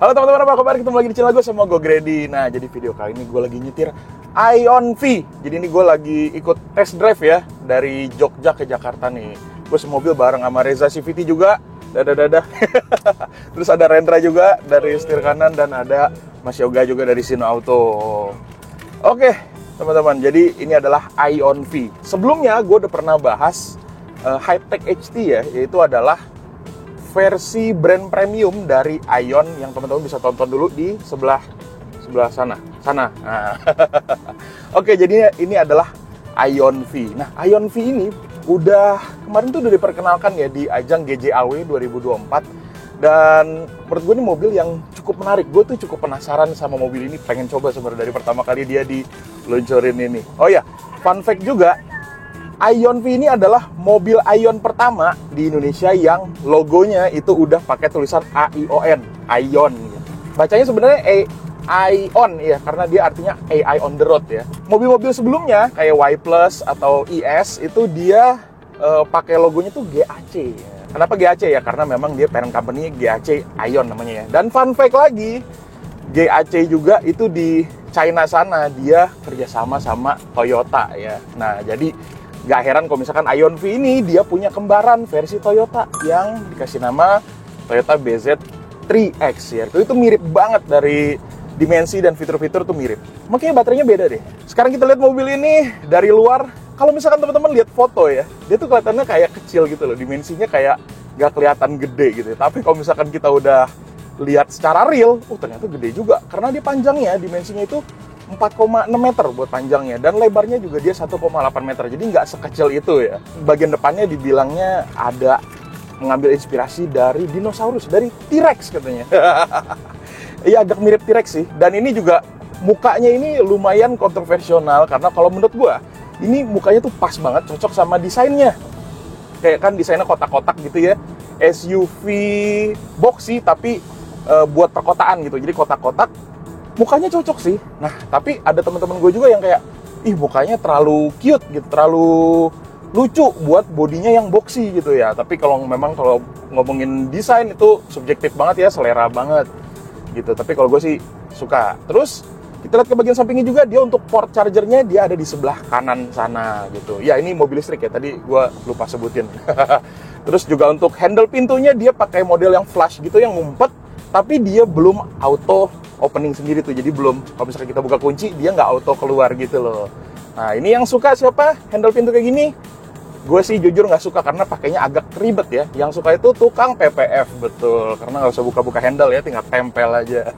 Halo teman-teman, apa kabar? Ketemu lagi di channel gue sama gue Grady. Nah, jadi video kali ini gue lagi nyetir Aion V. Jadi ini gue lagi ikut test drive ya, dari Jogja ke Jakarta nih. Gue semobil bareng sama Reza CVT juga. Dadah. Terus ada Rendra juga dari setir kanan, dan ada Mas Yoga juga dari Sino Auto. Oke teman-teman, jadi ini adalah Aion V. Sebelumnya gue udah pernah bahas High-Tech HT ya, yaitu adalah versi brand premium dari Aion yang teman-teman bisa tonton dulu di sebelah sana. Nah. Oke, jadi ini adalah Aion V. Nah, Aion V ini kemarin tuh udah diperkenalkan ya di ajang GJAW 2024, dan menurut gue ini mobil yang cukup menarik. Gue tuh cukup penasaran sama mobil ini, pengen coba sebenarnya dari pertama kali dia diluncurin ini. Oh ya, fun fact juga, Aion V ini adalah mobil Aion pertama di Indonesia yang logonya itu udah pakai tulisan AION, Aion. Bacanya sebenarnya Aion ya, karena dia artinya AI on the road ya. Mobil-mobil sebelumnya kayak Y Plus atau ES itu dia pakai logonya tuh GAC. Kenapa GAC ya? Karena memang dia parent company GAC Aion namanya ya. Dan fun fact lagi, GAC juga itu di China sana dia kerjasama sama Toyota ya. Nah, jadi gak heran kalau misalkan Aion V ini dia punya kembaran versi Toyota yang dikasih nama Toyota BZ3X ya. Itu mirip banget dari dimensi dan fitur-fitur tuh mirip. Makanya baterainya beda deh. Sekarang kita lihat mobil ini dari luar. Kalau misalkan teman-teman lihat foto ya, dia tuh kelihatannya kayak kecil gitu loh. Dimensinya kayak gak kelihatan gede gitu. Tapi kalau misalkan kita udah lihat secara real, ternyata gede juga. Karena dia panjangnya, dimensinya itu 4,6 meter buat panjangnya, dan lebarnya juga dia 1,8 meter, jadi nggak sekecil itu ya. Bagian depannya dibilangnya ada mengambil inspirasi dari dinosaurus, dari T-Rex katanya. Iya, agak mirip T-Rex sih. Dan ini juga mukanya ini lumayan kontroversial, karena kalau menurut gua ini mukanya tuh pas banget, cocok sama desainnya. Kayak kan desainnya kotak-kotak gitu ya, SUV boxy tapi buat perkotaan gitu, jadi kotak-kotak. Mukanya cocok sih. Nah, tapi ada teman-teman gue juga yang kayak, mukanya terlalu cute gitu, terlalu lucu buat bodinya yang boxy gitu ya. Tapi kalau ngomongin desain itu subjektif banget ya, selera banget gitu. Tapi kalau gue sih suka. Terus kita lihat ke bagian sampingnya juga, dia untuk port chargernya dia ada di sebelah kanan sana gitu. Ya, ini mobil listrik ya, tadi gue lupa sebutin. Terus juga untuk handle pintunya dia pakai model yang flush gitu, yang ngumpet, tapi dia belum auto opening sendiri tuh, jadi belum, kalau misalkan kita buka kunci dia nggak auto keluar gitu loh. Nah, ini yang suka siapa? Handle pintu kayak gini? Gue sih jujur nggak suka karena pakainya agak ribet ya. Yang suka itu tukang PPF, betul, karena nggak usah buka-buka handle ya, tinggal tempel aja.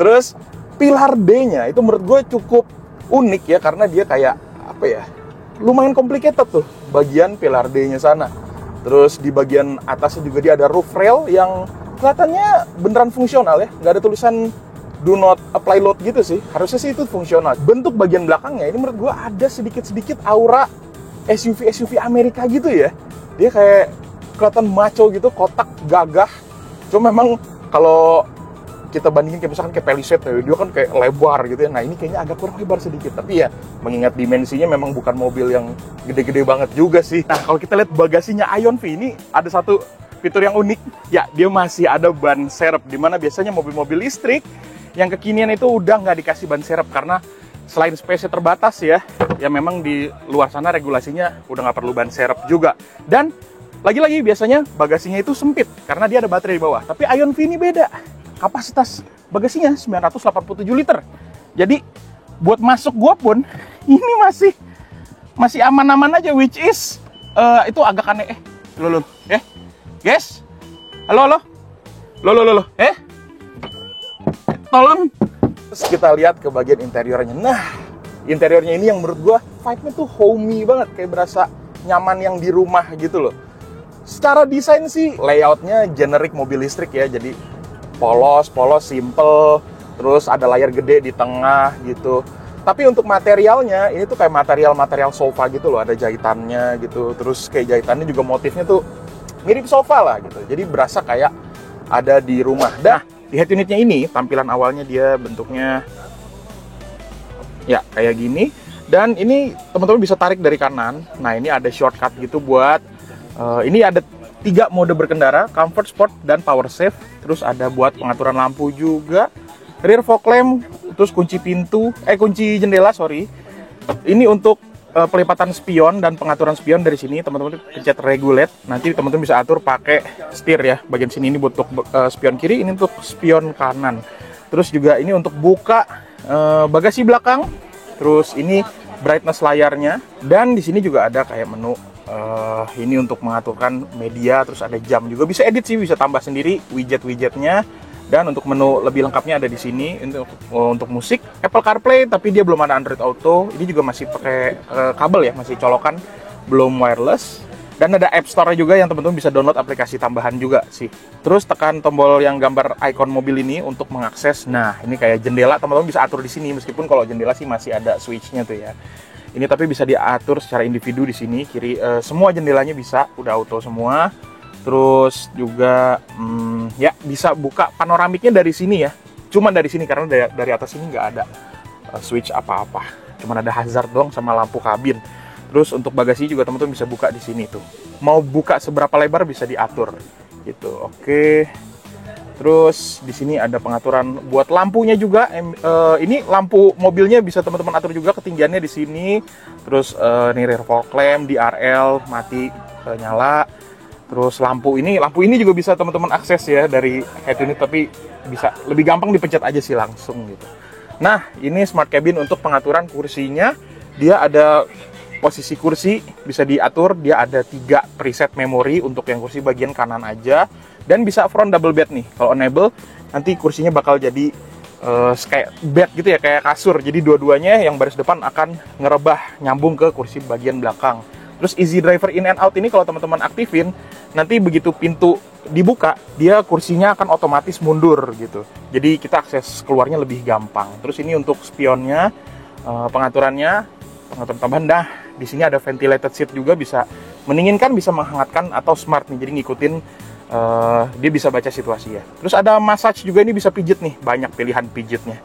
Terus pilar D-nya itu menurut gue cukup unik ya, karena dia kayak apa ya, lumayan complicated tuh bagian pilar D-nya sana. Terus di bagian atasnya juga dia ada roof rail yang kelihatannya beneran fungsional ya, nggak ada tulisan do not apply load gitu sih. Harusnya sih itu fungsional. Bentuk bagian belakangnya ini menurut gua ada sedikit aura SUV Amerika gitu ya. Dia kayak kelihatan macho gitu, kotak, gagah. Cuma memang kalau kita bandingin kayak misalkan kayak Palisade ya, dia kan kayak lebar gitu ya. Nah, ini kayaknya agak kurang lebar sedikit. Tapi ya, mengingat dimensinya memang bukan mobil yang gede-gede banget juga sih. Nah, kalau kita lihat bagasinya Aion V ini ada satu fitur yang unik, ya dia masih ada ban serep, dimana biasanya mobil-mobil listrik yang kekinian itu udah nggak dikasih ban serep, karena selain space-nya terbatas ya memang di luar sana regulasinya udah nggak perlu ban serep juga. Dan lagi-lagi biasanya bagasinya itu sempit, karena dia ada baterai di bawah. Tapi Aion V ini beda, kapasitas bagasinya 987 liter. Jadi buat masuk gua pun ini masih aman-aman aja, which is itu agak aneh. Guys, halo, tolong. Terus kita lihat ke bagian interiornya. Nah, interiornya ini yang menurut gua vibe-nya tuh homey banget, kayak berasa nyaman yang di rumah gitu loh. Secara desain sih layoutnya generik mobil listrik ya, jadi polos, simple. Terus ada layar gede di tengah gitu. Tapi untuk materialnya ini tuh kayak material sofa gitu loh, ada jahitannya gitu. Terus kayak jahitannya juga motifnya tuh mirip sofa lah gitu, jadi berasa kayak ada di rumah. Nah, di head unitnya ini tampilan awalnya dia bentuknya ya kayak gini, dan ini teman-teman bisa tarik dari kanan. Nah, ini ada shortcut gitu buat ini ada 3 mode berkendara, comfort, sport, dan power save. Terus ada buat pengaturan lampu juga, rear fog lamp, terus kunci kunci jendela, sorry. Ini untuk pelipatan spion dan pengaturan spion dari sini, teman-teman pencet regulate. Nanti teman-teman bisa atur pakai setir ya. Bagian sini ini untuk spion kiri, ini untuk spion kanan. Terus juga ini untuk buka bagasi belakang. Terus ini brightness layarnya, dan di sini juga ada kayak menu ini untuk mengaturkan media. Terus ada jam juga, bisa edit sih, bisa tambah sendiri widgetnya. Dan untuk menu lebih lengkapnya ada di sini untuk musik, Apple CarPlay, tapi dia belum ada Android Auto. Ini juga masih pakai kabel ya, masih colokan, belum wireless. Dan ada App Store juga yang teman-teman bisa download aplikasi tambahan juga sih. Terus tekan tombol yang gambar icon mobil ini untuk mengakses. Nah, ini kayak jendela, teman-teman bisa atur di sini, meskipun kalau jendela sih masih ada switch-nya tuh ya. Ini tapi bisa diatur secara individu di sini. Kiri semua jendelanya bisa, udah auto semua. Terus juga ya bisa buka panoramiknya dari sini ya. Cuman dari sini, karena dari atas ini nggak ada switch apa-apa. Cuman ada hazard doang sama lampu kabin. Terus untuk bagasi juga teman-teman bisa buka di sini tuh. Mau buka seberapa lebar bisa diatur gitu. Oke. Terus di sini ada pengaturan buat lampunya juga. Ini lampu mobilnya bisa teman-teman atur juga ketinggiannya di sini. Terus ini rear fog lamp, DRL mati nyala. Terus lampu ini juga bisa teman-teman akses ya dari head unit, tapi bisa lebih gampang dipencet aja sih langsung gitu. Nah, ini smart cabin untuk pengaturan kursinya. Dia ada posisi kursi bisa diatur, dia ada 3 preset memori untuk yang kursi bagian kanan aja, dan bisa front double bed nih. Kalau enable nanti kursinya bakal jadi kayak bed gitu ya, kayak kasur. Jadi dua-duanya yang baris depan akan ngerebah nyambung ke kursi bagian belakang. Terus easy driver in and out ini kalau teman-teman aktifin, nanti begitu pintu dibuka, dia kursinya akan otomatis mundur gitu. Jadi kita akses keluarnya lebih gampang. Terus ini untuk spionnya, pengaturan tambahan. Nah, di sini ada ventilated seat juga, bisa mendinginkan, bisa menghangatkan, atau smart nih. Jadi ngikutin dia bisa baca situasi ya. Terus ada massage juga, ini bisa pijit nih, banyak pilihan pijitnya.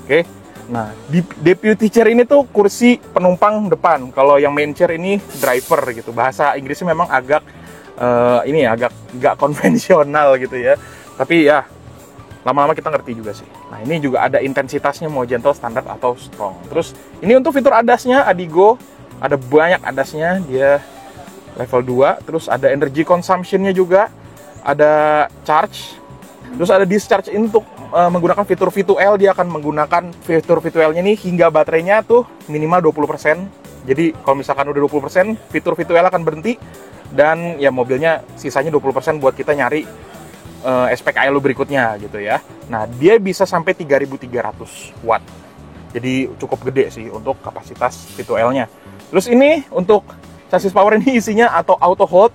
Oke. Nah, di deputy chair ini tuh kursi penumpang depan. Kalau yang main chair ini driver gitu. Bahasa Inggrisnya memang agak agak nggak konvensional gitu ya. Tapi ya lama-lama kita ngerti juga sih. Nah, ini juga ada intensitasnya, mau gentle, standar, atau strong. Terus ini untuk fitur ADAS-nya, Adigo. Ada banyak ADAS-nya, dia level 2. Terus ada energy consumption-nya juga. Ada charge. Terus ada discharge, ini untuk menggunakan fitur V2L. Dia akan menggunakan fitur V2L-nya nih hingga baterainya tuh minimal 20%. Jadi kalau misalkan udah 20%, fitur V2L akan berhenti. Dan ya mobilnya sisanya 20% buat kita nyari SPKL berikutnya gitu ya. Nah, dia bisa sampai 3300 watt. Jadi cukup gede sih untuk kapasitas V2L-nya. Terus ini untuk chassis power ini isinya atau auto hold,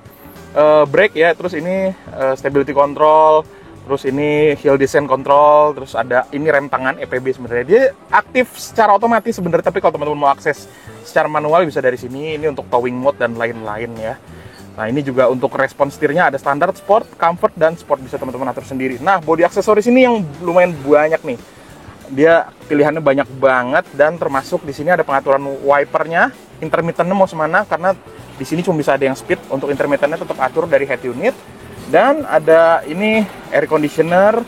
brake ya. Terus ini stability control. Terus ini hill descent control, terus ada ini rem tangan EPB sebenarnya. Dia aktif secara otomatis sebenarnya, tapi kalau teman-teman mau akses secara manual bisa dari sini. Ini untuk towing mode dan lain-lain ya. Nah, ini juga untuk respon setirnya ada standar, sport, comfort, dan sport, bisa teman-teman atur sendiri. Nah, body aksesoris ini yang lumayan banyak nih. Dia pilihannya banyak banget, dan termasuk di sini ada pengaturan wipernya, intermittennya mau semana, karena di sini cuma bisa ada yang speed. Untuk intermittennya tetap atur dari head unit. Dan ada ini air conditioner.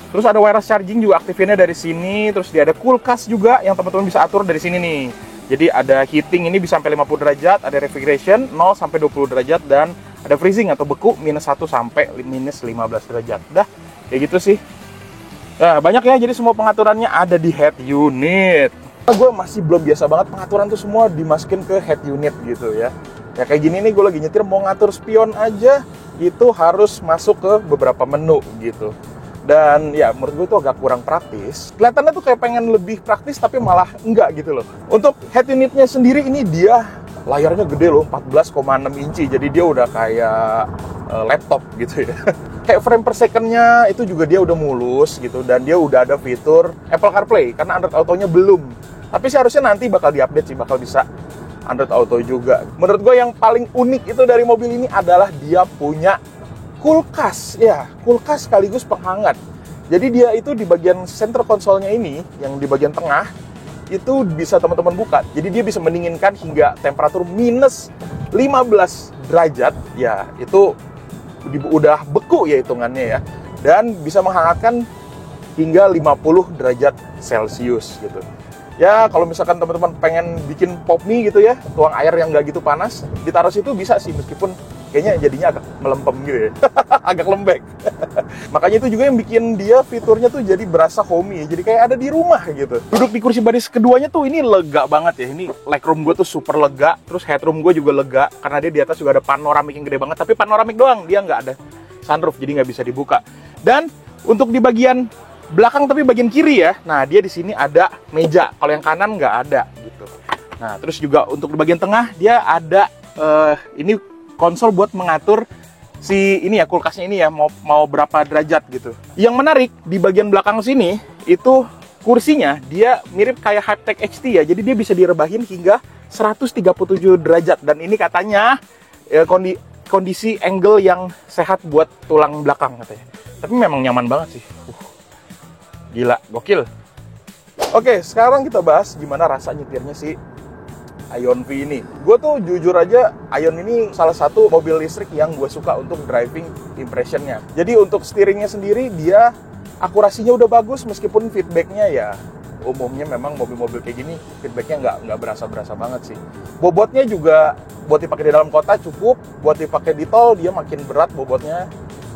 Terus ada wireless charging juga, aktifinnya dari sini. Terus dia ada kulkas juga yang teman-teman bisa atur dari sini nih. Jadi ada heating, ini bisa sampai 50 derajat, ada refrigeration 0 sampai 20 derajat, dan ada freezing atau beku -1 sampai -15 derajat. Dah, kayak gitu sih. Nah, banyak ya, jadi semua pengaturannya ada di head unit. Gue masih belum biasa banget pengaturan tuh semua dimasukin ke head unit gitu ya. Ya kayak gini nih, gue lagi nyetir mau ngatur spion aja, itu harus masuk ke beberapa menu gitu. Dan ya menurut gue itu agak kurang praktis. Kelihatannya tuh kayak pengen lebih praktis, tapi malah enggak gitu loh. Untuk head unitnya sendiri ini dia layarnya gede loh, 14,6 inci. Jadi dia udah kayak laptop gitu ya. Kayak frame per second-nya itu juga dia udah mulus gitu. Dan dia udah ada fitur Apple CarPlay, karena Android Auto-nya belum. Tapi seharusnya nanti bakal diupdate sih, bakal bisa Android Auto juga. Menurut gue yang paling unik itu dari mobil ini adalah dia punya kulkas, ya, kulkas sekaligus penghangat. Jadi dia itu di bagian center console-nya ini, yang di bagian tengah, itu bisa teman-teman buka. Jadi dia bisa mendinginkan hingga temperatur -15 derajat. Ya, itu udah beku ya hitungannya ya, dan bisa menghangatkan hingga 50 derajat Celcius gitu. Ya kalau misalkan teman-teman pengen bikin pop mie gitu ya, tuang air yang nggak gitu panas, ditaruh situ bisa sih, meskipun kayaknya jadinya agak melempem gitu ya. Agak lembek. Makanya itu juga yang bikin dia fiturnya tuh jadi berasa homey, jadi kayak ada di rumah gitu. Duduk di kursi baris keduanya tuh ini lega banget ya. Ini legroom gue tuh super lega, terus headroom gue juga lega karena dia di atas juga ada panoramik yang gede banget, tapi panoramik doang, dia nggak ada sunroof, jadi nggak bisa dibuka. Dan untuk di bagian belakang tapi bagian kiri ya, nah dia di sini ada meja, kalau yang kanan nggak ada gitu. Nah terus juga untuk di bagian tengah dia ada ini konsol buat mengatur si ini ya, kulkasnya ini ya, mau berapa derajat gitu. Yang menarik di bagian belakang sini itu kursinya dia mirip kayak Hypetech XT ya, jadi dia bisa direbahin hingga 137 derajat, dan ini katanya kondisi angle yang sehat buat tulang belakang katanya. Tapi memang nyaman banget sih. Gila, gokil. Oke, sekarang kita bahas gimana rasa nyetirnya si Ion V ini. Gue tuh jujur aja, Ion ini salah satu mobil listrik yang gue suka untuk driving impressionnya. Jadi untuk steeringnya sendiri, dia akurasinya udah bagus, meskipun feedbacknya ya umumnya memang mobil-mobil kayak gini feedbacknya nggak berasa-berasa banget sih. Bobotnya juga buat dipakai di dalam kota cukup, buat dipakai di tol dia makin berat bobotnya.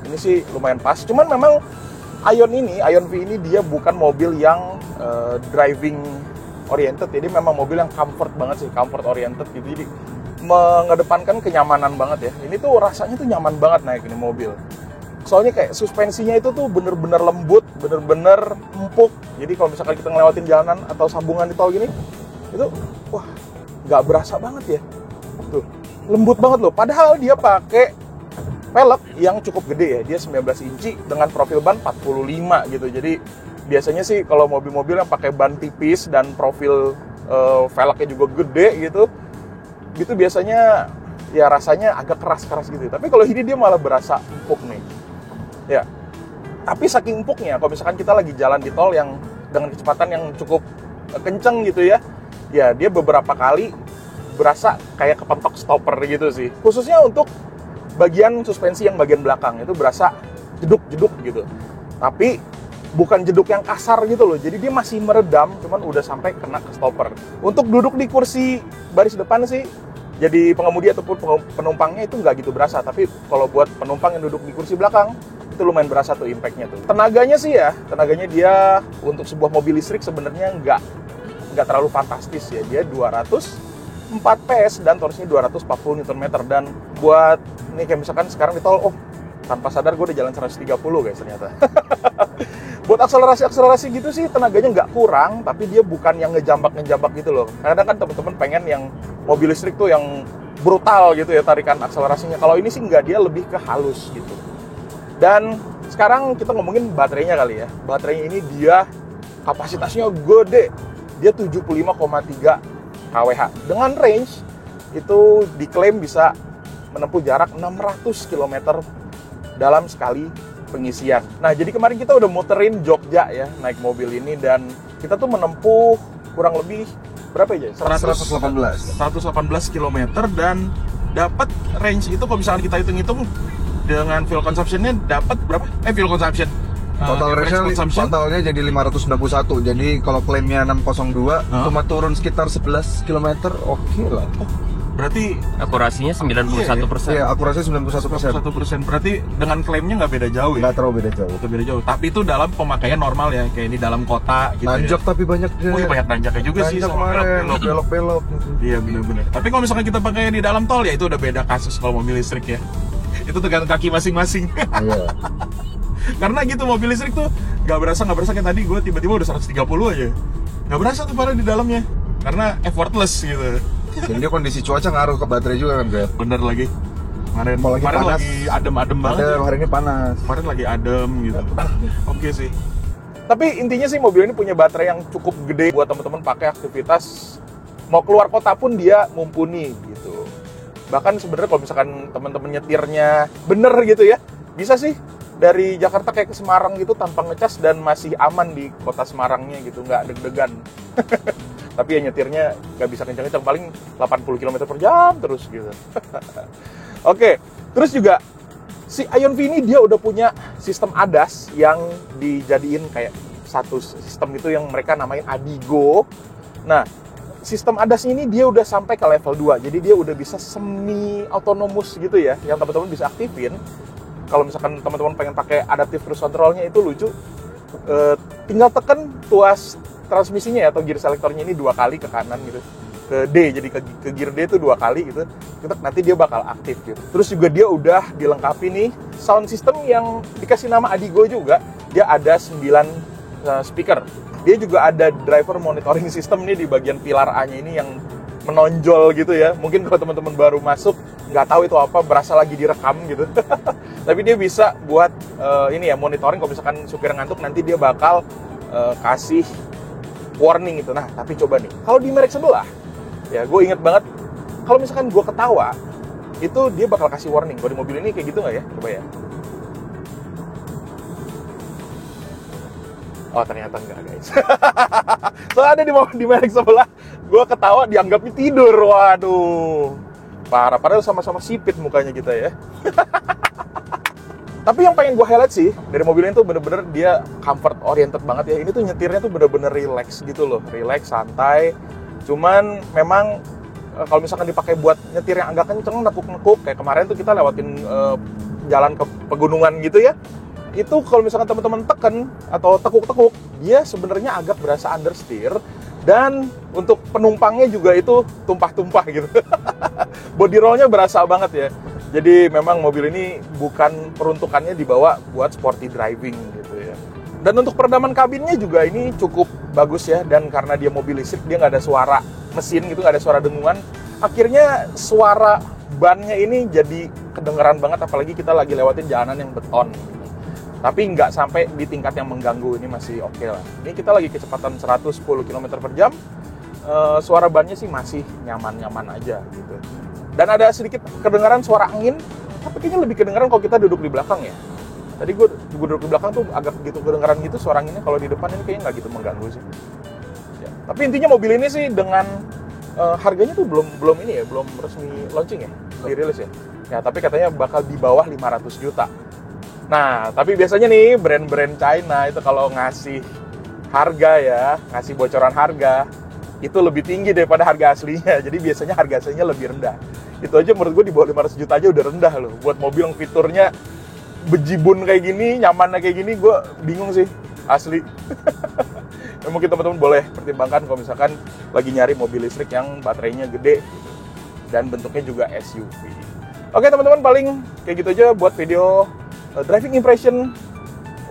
Ini sih lumayan pas. Cuman memang Ion V ini dia bukan mobil yang driving oriented, jadi memang mobil yang comfort banget sih, comfort oriented gitu. Jadi mengedepankan kenyamanan banget ya. Ini tuh rasanya tuh nyaman banget naik ini mobil. Soalnya kayak suspensinya itu tuh bener-bener lembut, bener-bener empuk. Jadi kalau misalkan kita ngelewatin jalanan atau sambungan di tol gini, itu wah nggak berasa banget ya. Tuh lembut banget loh. Padahal dia pakai velg yang cukup gede ya, dia 19 inci dengan profil ban 45 gitu. Jadi biasanya sih kalau mobil-mobil yang pakai ban tipis dan profil velgnya juga gede gitu biasanya ya rasanya agak keras-keras gitu. Tapi kalau ini dia malah berasa empuk nih. Ya. Tapi saking empuknya, kalau misalkan kita lagi jalan di tol yang dengan kecepatan yang cukup kenceng gitu ya, ya dia beberapa kali berasa kayak kepentok stopper gitu sih. Khususnya untuk bagian suspensi yang bagian belakang itu berasa jeduk-jeduk gitu. Tapi bukan jeduk yang kasar gitu loh. Jadi dia masih meredam, cuman udah sampai kena ke stopper. Untuk duduk di kursi baris depan sih, jadi pengemudi ataupun penumpangnya itu nggak gitu berasa. Tapi kalau buat penumpang yang duduk di kursi belakang, itu lumayan berasa tuh impact-nya tuh. Tenaganya sih ya, tenaganya dia untuk sebuah mobil listrik sebenarnya nggak terlalu fantastis ya. Dia 204 PS dan torsinya 240 Nm. Dan buat ini kayak misalkan sekarang di tol, oh tanpa sadar gue udah jalan 130 guys ternyata. Buat akselerasi gitu sih tenaganya nggak kurang, tapi dia bukan yang ngejambak gitu loh. Kadang kan teman-teman pengen yang mobil listrik tuh yang brutal gitu ya tarikan akselerasinya. Kalau ini sih nggak, dia lebih ke halus gitu. Dan sekarang kita ngomongin baterainya kali ya. Baterainya ini dia kapasitasnya gede. Dia 75,3 kWh. Dengan range itu diklaim bisa menempuh jarak 600 km dalam sekali pengisian. Nah, jadi kemarin kita udah muterin Jogja ya, naik mobil ini, dan kita tuh menempuh kurang lebih berapa ya? 118 km, dan dapat range itu kalau misalnya kita hitung-hitung dengan fuel consumption-nya dapat berapa? Fuel consumption. Totalnya jadi 591. Jadi kalau klaimnya 602 cuma turun sekitar 11 km, oke lah. Oh, berarti akurasinya 91%. Iya, akurasinya 91%. Berarti dengan klaimnya nggak beda jauh ya? Nggak terlalu beda jauh. Itu beda jauh. Tapi itu dalam pemakaian normal ya, kayak di dalam kota gitu. Nanjak ya. tapi banyak. Oh iya, banyak nanjaknya juga sih sama belok-belok. Iya benar-benar. Tapi kalau misalnya kita pakai di dalam tol ya itu udah beda kasus kalau mobil listrik ya. Itu tergantung kaki masing-masing. Iya. Karena gitu mobil listrik tuh nggak berasa kayak tadi gue tiba-tiba udah 130 aja. Nggak berasa tuh padahal di dalamnya. Karena effortless gitu. Dan dia kondisi cuaca ngaruh ke baterai juga kan, Beb? Bener lagi. Kemarin lagi adem-adem banget. Hari ini panas. Kemarin lagi adem gitu. Oke sih. Tapi intinya sih mobil ini punya baterai yang cukup gede buat teman-teman pakai aktivitas. Mau keluar kota pun dia mumpuni gitu. Bahkan sebenarnya kalau misalkan teman-teman nyetirnya bener gitu ya, bisa sih dari Jakarta kayak ke Semarang gitu tanpa ngecas dan masih aman di kota Semarangnya gitu, nggak deg-degan. Tapi ya nyetirnya nggak bisa kencang-kencang, paling 80 km per jam terus gitu. Oke, terus juga Si Ion V ini dia udah punya sistem ADAS yang dijadiin kayak satu sistem itu yang mereka namain Adigo. Nah, sistem ADAS ini dia udah sampai ke level 2. Jadi dia udah bisa semi autonomous gitu ya, yang teman-teman bisa aktifin. Kalau misalkan teman-teman pengen pakai adaptive cruise control-nya itu lucu. Tinggal tekan tuas transmisinya ya, atau gear selectornya ini 2 kali ke kanan gitu. Ke D, jadi ke gear D itu 2 kali gitu. Nanti dia bakal aktif gitu. Terus juga dia udah dilengkapi nih sound system yang dikasih nama Adigo juga. Dia ada 9 speaker. Dia juga ada driver monitoring system nih di bagian pilar A-nya ini yang menonjol gitu ya. Mungkin kalau teman-teman baru masuk nggak tahu itu apa, berasa lagi direkam gitu. Tapi dia bisa buat ini ya, monitoring kalau misalkan supir ngantuk nanti dia bakal kasih warning gitu. Nah, tapi coba nih, kalau di merek sebelah ya, gue inget banget kalau misalkan gue ketawa itu dia bakal kasih warning. Kalau di mobil ini kayak gitu nggak ya? Coba ya. Oh, ternyata enggak, guys. Soalnya di merek sebelah, gue ketawa dianggapnya tidur. Waduh, parah. Padahal sama-sama sipit mukanya kita ya. Tapi yang pengen gue highlight sih dari mobil ini tuh bener-bener dia comfort oriented banget ya. Ini tuh nyetirnya tuh bener-bener relax gitu loh, relax, santai. Cuman memang kalau misalkan dipakai buat nyetir yang agak kenceng, nekuk-nekuk kayak kemarin tuh kita lewatin jalan ke pegunungan gitu ya. Itu kalau misalkan teman-teman tekan atau tekuk-tekuk, dia sebenarnya agak berasa understeer, dan untuk penumpangnya juga itu tumpah-tumpah gitu. Body roll-nya berasa banget ya. Jadi memang mobil ini bukan peruntukannya dibawa buat sporty driving gitu ya. Dan untuk peredaman kabinnya juga ini cukup bagus ya, dan karena dia mobil listrik dia nggak ada suara mesin gitu, nggak ada suara dengungan. Akhirnya suara bannya ini jadi kedengeran banget, apalagi kita lagi lewatin jalanan yang beton. Tapi nggak sampai di tingkat yang mengganggu, ini masih oke lah. Ini kita lagi kecepatan 110 km per jam, suara bannya sih masih nyaman-nyaman aja gitu. Dan ada sedikit kedengaran suara angin, tapi kayaknya lebih kedengaran kalau kita duduk di belakang ya. Tadi gue duduk di belakang tuh agak gitu kedengaran gitu suara anginnya, kalau di depan ini kayaknya nggak gitu mengganggu sih. Ya. Tapi intinya mobil ini sih dengan harganya tuh belum ini ya, belum resmi launching ya, dirilis ya. Ya, tapi katanya bakal di bawah 500 juta. Nah, tapi biasanya nih brand-brand China itu kalau ngasih harga ya, ngasih bocoran harga, itu lebih tinggi daripada harga aslinya. Jadi biasanya harga aslinya lebih rendah. Itu aja menurut gue di bawah 500 juta aja udah rendah loh. Buat mobil yang fiturnya bejibun kayak gini, nyamannya kayak gini, gue bingung sih, asli. Mungkin teman-teman boleh pertimbangkan kalau misalkan lagi nyari mobil listrik yang baterainya gede dan bentuknya juga SUV. Oke teman-teman, paling kayak gitu aja buat video driving impression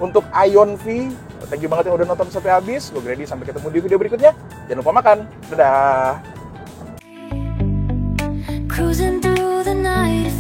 untuk Ion V. Thank you banget yang udah nonton sampai habis. Gue Grady, sampai ketemu di video berikutnya. Jangan lupa makan. Dadah. Cruising through the night.